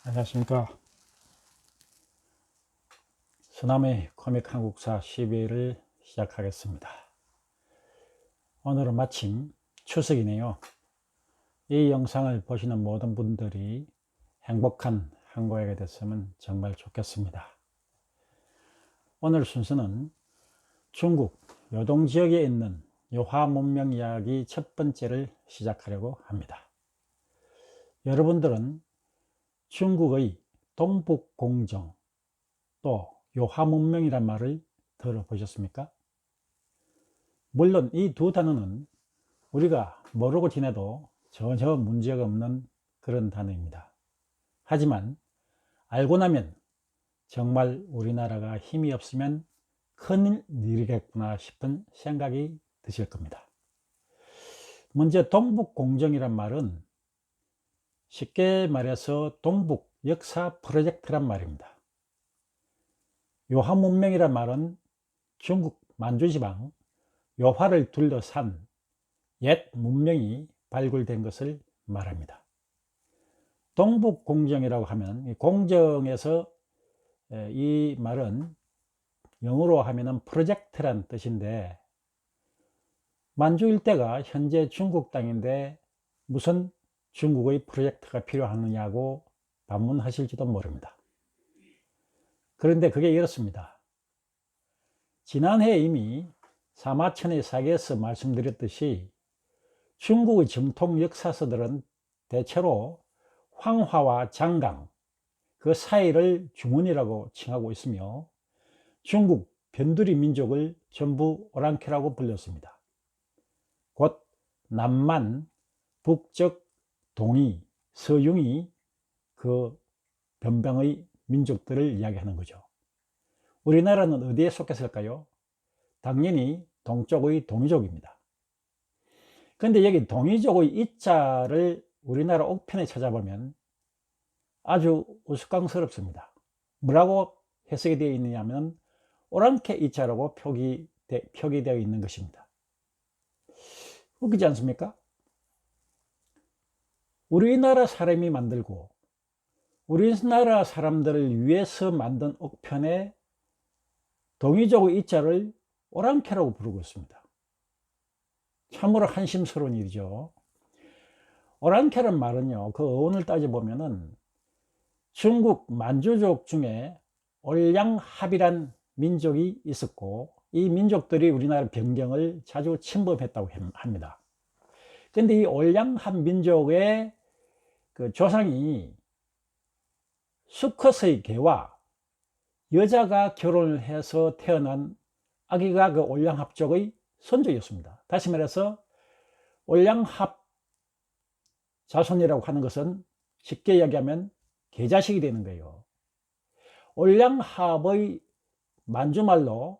안녕하십니까. 서남의 코믹 한국사 12일을 시작하겠습니다. 오늘은 마침 추석이네요. 이 영상을 보시는 모든 분들이 행복한 한국이 됐으면 정말 좋겠습니다. 오늘 순서는 중국 요동 지역에 있는 요하 문명 이야기 첫 번째를 시작하려고 합니다. 여러분들은 중국의 동북공정 또 요하문명이란 말을 들어보셨습니까? 물론 이 두 단어는 우리가 모르고 지내도 전혀 문제가 없는 그런 단어입니다. 하지만 알고 나면 정말 우리나라가 힘이 없으면 큰일 일이겠구나 싶은 생각이 드실 겁니다. 먼저 동북공정이란 말은 쉽게 말해서 동북 역사 프로젝트란 말입니다. 요하문명이란 말은 중국 만주지방 요하를 둘러싼 옛 문명이 발굴된 것을 말합니다. 동북공정이라고 하면 공정에서 이 말은 영어로 하면 프로젝트란 뜻인데, 만주 일대가 현재 중국 땅인데 무슨 중국의 프로젝트가 필요하느냐고 반문하실지도 모릅니다. 그런데 그게 이렇습니다. 지난해 이미 사마천의 사기에서 말씀드렸듯이 중국의 정통 역사서들은 대체로 황화와 장강 그 사이를 중원이라고 칭하고 있으며 중국 변두리 민족을 전부 오랑캐라고 불렸습니다. 곧 남만, 북적, 동이, 서융이 그 변방의 민족들을 이야기하는 거죠. 우리나라는 어디에 속했을까요? 당연히 동쪽의 동이족입니다. 그런데 여기 동이족의 이자를 우리나라 옥편에 찾아보면 아주 우스꽝스럽습니다. 뭐라고 해석이 되어 있느냐면 오랑캐 이자라고 표기되어 있는 것입니다. 웃기지 않습니까? 우리나라 사람이 만들고 우리나라 사람들을 위해서 만든 옥편에 동이족의 이자를 오랑캐라고 부르고 있습니다. 참으로 한심스러운 일이죠. 오랑캐란 말은요, 그 어원을 따져보면은 중국 만주족 중에 올량합이란 민족이 있었고, 이 민족들이 우리나라 변경을 자주 침범했다고 합니다. 근데 이 올량합 민족의 그 조상이 수컷의 개와 여자가 결혼을 해서 태어난 아기가 그 올량합족의 선조였습니다. 다시 말해서 올량합 자손이라고 하는 것은 쉽게 이야기하면 개자식이 되는 거예요. 올량합의 만주말로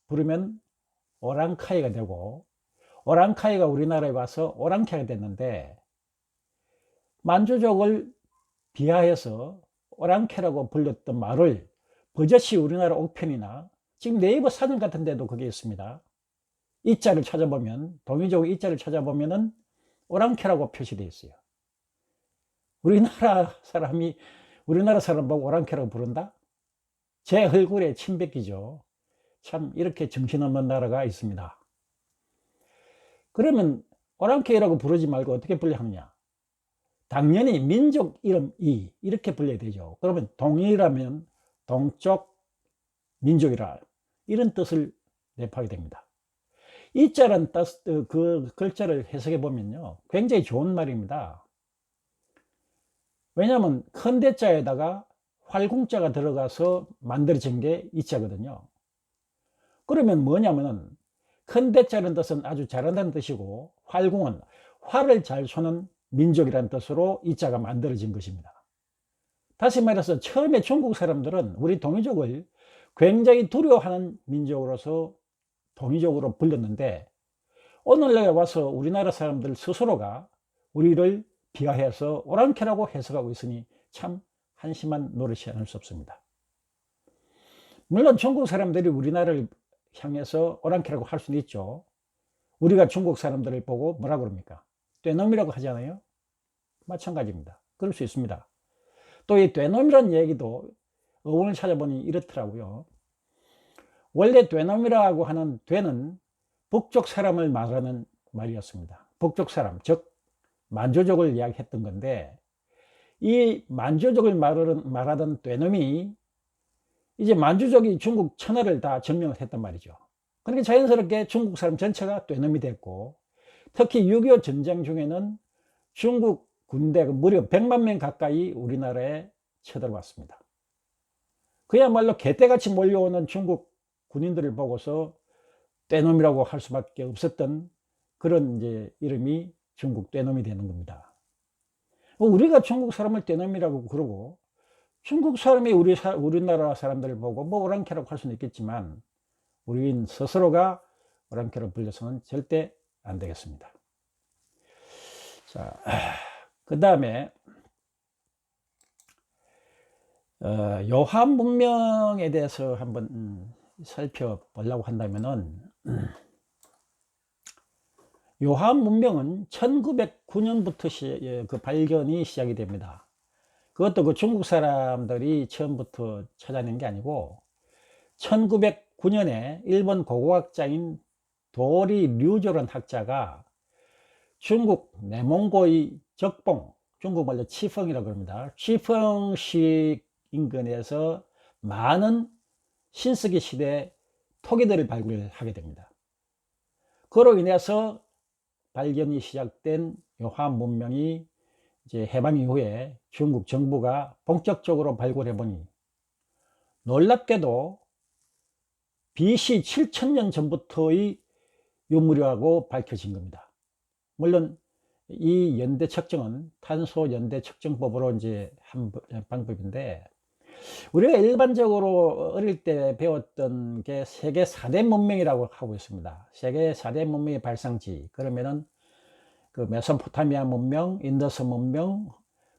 부르면 오랑카이가 되고, 오랑카이가 우리나라에 와서 오랑캐가 됐는데, 만주족을 비하해서 오랑캐라고 불렸던 말을 버젓이 우리나라 옥편이나 지금 네이버 사전 같은 데도 그게 있습니다. 이자를 찾아보면, 동이족 이자를 찾아보면은 오랑캐라고 표시되어 있어요. 우리나라 사람 보고 오랑캐라고 부른다? 제 얼굴에 침 뱉기죠. 참 이렇게 정신없는 나라가 있습니다. 그러면 오랑캐라고 부르지 말고 어떻게 불려야 하느냐? 당연히 민족 이름이 이렇게 불려야 되죠. 그러면 동이라면 동쪽 민족이라 이런 뜻을 내포하게 됩니다. 이자란 그 글자를 해석해 보면요, 굉장히 좋은 말입니다. 왜냐하면 큰 대자에다가 활궁자가 들어가서 만들어진 게 이자거든요. 그러면 뭐냐면은 큰 대자라는 뜻은 아주 잘한다는 뜻이고, 활궁은 활을 잘 쏘는 민족이라는 뜻으로 이자가 만들어진 것입니다. 다시 말해서 처음에 중국 사람들은 우리 동이족을 굉장히 두려워하는 민족으로서 동이족으로 불렸는데, 오늘날 와서 우리나라 사람들 스스로가 우리를 비하해서 오랑캐라고 해석하고 있으니 참 한심한 노릇이 아닐 수 없습니다. 물론 중국 사람들이 우리나라를 향해서 오랑캐라고 할 수는 있죠. 우리가 중국 사람들을 보고 뭐라 그럽니까? 떼놈이라고 하잖아요. 마찬가지입니다. 그럴 수 있습니다. 또 이 되놈이라는 얘기도 어원을 찾아보니 이렇더라고요. 원래 되놈이라고 하는 되는 북쪽 사람을 말하는 말이었습니다. 북쪽 사람, 즉 만주족을 이야기했던 건데, 이 만주족을 말하던 되놈이 이제 만주족이 중국 천하를 다 점령을 했단 말이죠. 그러니까 자연스럽게 중국 사람 전체가 되놈이 됐고, 특히 6.25 전쟁 중에는 중국 군대가 무려 100만 명 가까이 우리나라에 쳐들어왔습니다. 그야말로 개떼같이 몰려오는 중국 군인들을 보고서 떼놈이라고 할 수밖에 없었던 그런 이제 이름이 중국 떼놈이 되는 겁니다. 우리가 중국 사람을 떼놈이라고 그러고, 중국 사람이 우리나라 사람들을 보고 뭐 오랑캐라고 할 수는 있겠지만, 우리인 스스로가 오랑캐로 불려서는 절대 안 되겠습니다. 자, 그 다음에 요한 문명에 대해서 한번 살펴보려고 한다면은, 요한 문명은 1909년부터 그 발견이 시작이 됩니다. 그것도 그 중국 사람들이 처음부터 찾아낸 게 아니고 1909년에 일본 고고학자인 도리 류조라는 학자가 중국 내몽고의 적봉, 중국말로 치펑이라고 합니다. 치펑시 인근에서 많은 신석기 시대 토기들을 발굴하게 됩니다. 그로 인해서 발견이 시작된 요한 문명이 이제 해방 이후에 중국 정부가 본격적으로 발굴해 보니, 놀랍게도 BC 7000년 전부터의 유물이라고 밝혀진 겁니다. 물론 이 연대 측정은 탄소 연대 측정법으로 이제 한 방법인데, 우리가 일반적으로 어릴 때 배웠던 게 세계 4대 문명이라고 하고 있습니다. 세계 4대 문명의 발상지. 그러면은 그 메소포타미아 문명, 인더스 문명,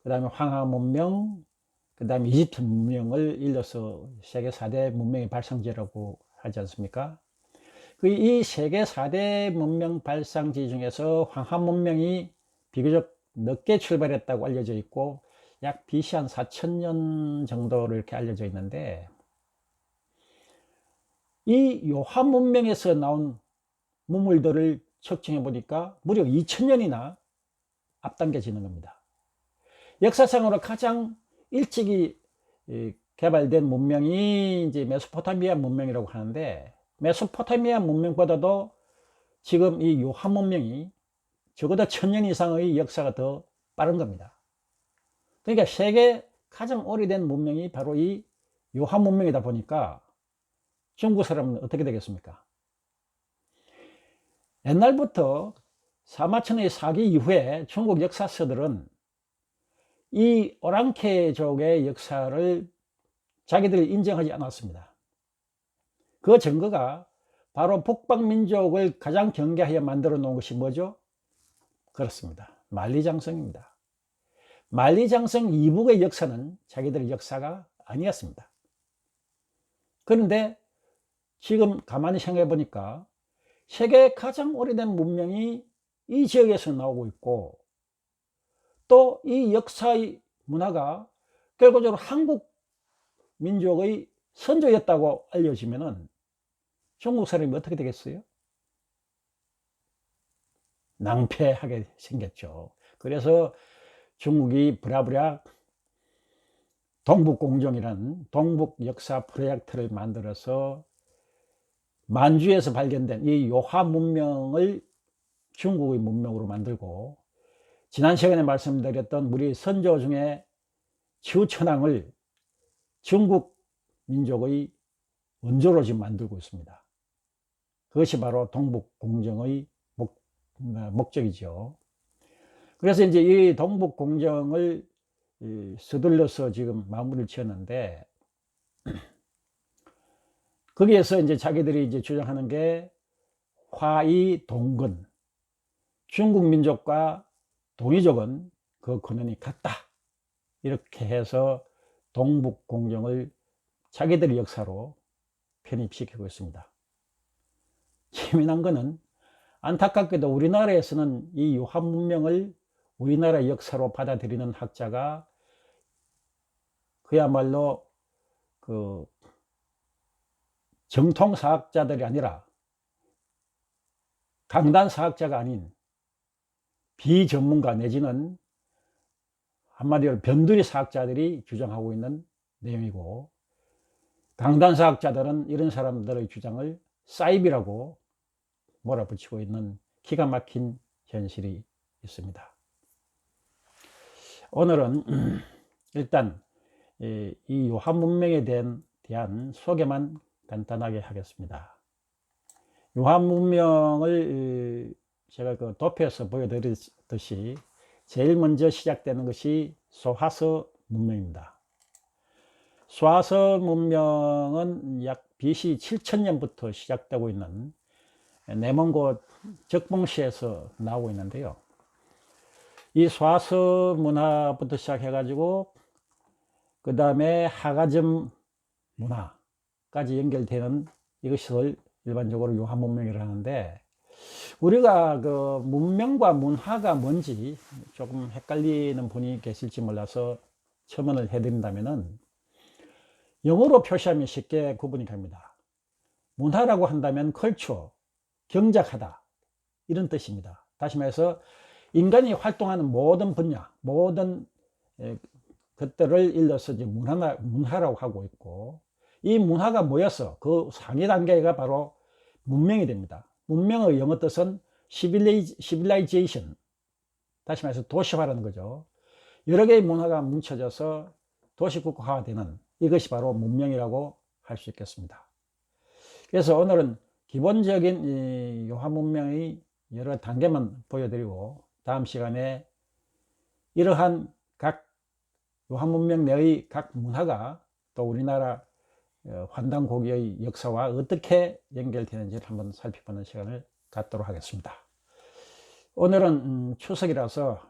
그 다음에 황하 문명, 그 다음에 이집트 문명을 일러서 세계 4대 문명의 발상지라고 하지 않습니까? 이 세계 4대 문명 발상지 중에서 황하 문명이 비교적 늦게 출발했다고 알려져 있고, 약 BC 한 4000년 정도로 이렇게 알려져 있는데, 이 요한 문명에서 나온 문물들을 측정해 보니까 무려 2000년이나 앞당겨지는 겁니다. 역사상으로 가장 일찍이 개발된 문명이 이제 메소포타미아 문명이라고 하는데, 메소포타미아 문명보다도 지금 이 요한 문명이 적어도 1000년 이상의 역사가 더 빠른 겁니다. 그러니까 세계 가장 오래된 문명이 바로 이 요한 문명이다 보니까 중국 사람은 어떻게 되겠습니까? 옛날부터 사마천의 사기 이후에 중국 역사서들은 이 오랑캐족의 역사를 자기들이 인정하지 않았습니다. 그 증거가 바로 북방민족을 가장 경계하여 만들어 놓은 것이 뭐죠? 그렇습니다. 만리장성입니다. 만리장성 이북의 역사는 자기들의 역사가 아니었습니다. 그런데 지금 가만히 생각해 보니까 세계 가장 오래된 문명이 이 지역에서 나오고 있고, 또 이 역사의 문화가 결과적으로 한국 민족의 선조였다고 알려지면은 중국 사람이 어떻게 되겠어요? 낭패하게 생겼죠. 그래서 중국이 부랴부랴 동북공정이라는 동북 역사 프로젝트를 만들어서 만주에서 발견된 이 요한 문명을 중국의 문명으로 만들고, 지난 시간에 말씀드렸던 우리 선조 중에 치우천왕을 중국 민족의 원조로 지금 만들고 있습니다. 그것이 바로 동북공정의 목적이죠. 그래서 이제 이 동북공정을 서둘러서 지금 마무리를 지었는데, 거기에서 이제 자기들이 이제 주장하는 게 화이 동근, 중국 민족과 동이족은 그 근원이 같다, 이렇게 해서 동북공정을 자기들의 역사로 편입시키고 있습니다. 재미난 거는 안타깝게도 우리나라에서는 이 요한 문명을 우리나라 역사로 받아들이는 학자가 그야말로 그 정통 사학자들이 아니라 강단 사학자가 아닌 비전문가 내지는 한마디로 변두리 사학자들이 주장하고 있는 내용이고, 강단 사학자들은 이런 사람들의 주장을 사이비라고 몰아붙이고 있는 기가 막힌 현실이 있습니다. 오늘은 일단 이 요한 문명에 대한 소개만 간단하게 하겠습니다. 요한 문명을 제가 그 도표에서 보여드렸듯이 제일 먼저 시작되는 것이 소화서 문명입니다. 소화서 문명은 약 BC 7000년부터 시작되고 있는 내몽고 적봉시에서 나오고 있는데요. 이 소화서 문화부터 시작해 가지고 그 다음에 하가점 문화까지 연결되는 이것을 일반적으로 요한 문명이라고 하는데, 우리가 그 문명과 문화가 뭔지 조금 헷갈리는 분이 계실지 몰라서 첨언을 해드린다면은, 영어로 표시하면 쉽게 구분이 갑니다. 문화라고 한다면 컬처, 경작하다, 이런 뜻입니다. 다시 말해서 인간이 활동하는 모든 분야, 모든 것들을 일러서 이제 문화라고 하고 있고, 이 문화가 모여서 그 상위 단계가 바로 문명이 됩니다. 문명의 영어 뜻은 civilization, 다시 말해서 도시화라는 거죠. 여러 개의 문화가 뭉쳐져서 도시국가가 되는 이것이 바로 문명이라고 할 수 있겠습니다. 그래서 오늘은 기본적인 이 요한 문명의 여러 단계만 보여드리고, 다음 시간에 이러한 각 요한 문명 내의 각 문화가 또 우리나라 환단고기의 역사와 어떻게 연결되는지를 한번 살펴보는 시간을 갖도록 하겠습니다. 오늘은 추석이라서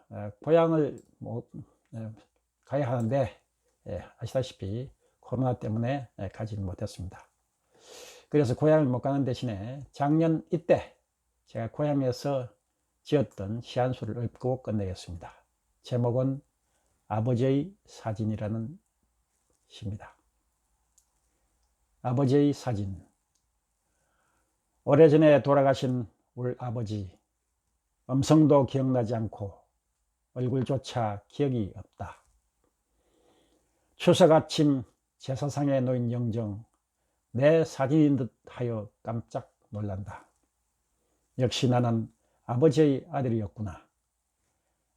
고향을 가야 하는데 아시다시피 코로나 때문에 가지 못했습니다. 그래서 고향을 못 가는 대신에 작년 이때 제가 고향에서 지었던 시한수를 읊고 끝내겠습니다. 제목은 아버지의 사진이라는 시입니다. 아버지의 사진. 오래전에 돌아가신 우리 아버지, 음성도 기억나지 않고 얼굴조차 기억이 없다. 추석 아침 제사상에 놓인 영정, 내 사진인 듯 하여 깜짝 놀란다. 역시 나는 아버지의 아들이었구나.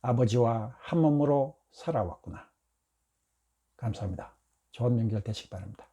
아버지와 한 몸으로 살아왔구나. 감사합니다. 좋은 명절 되시기 바랍니다.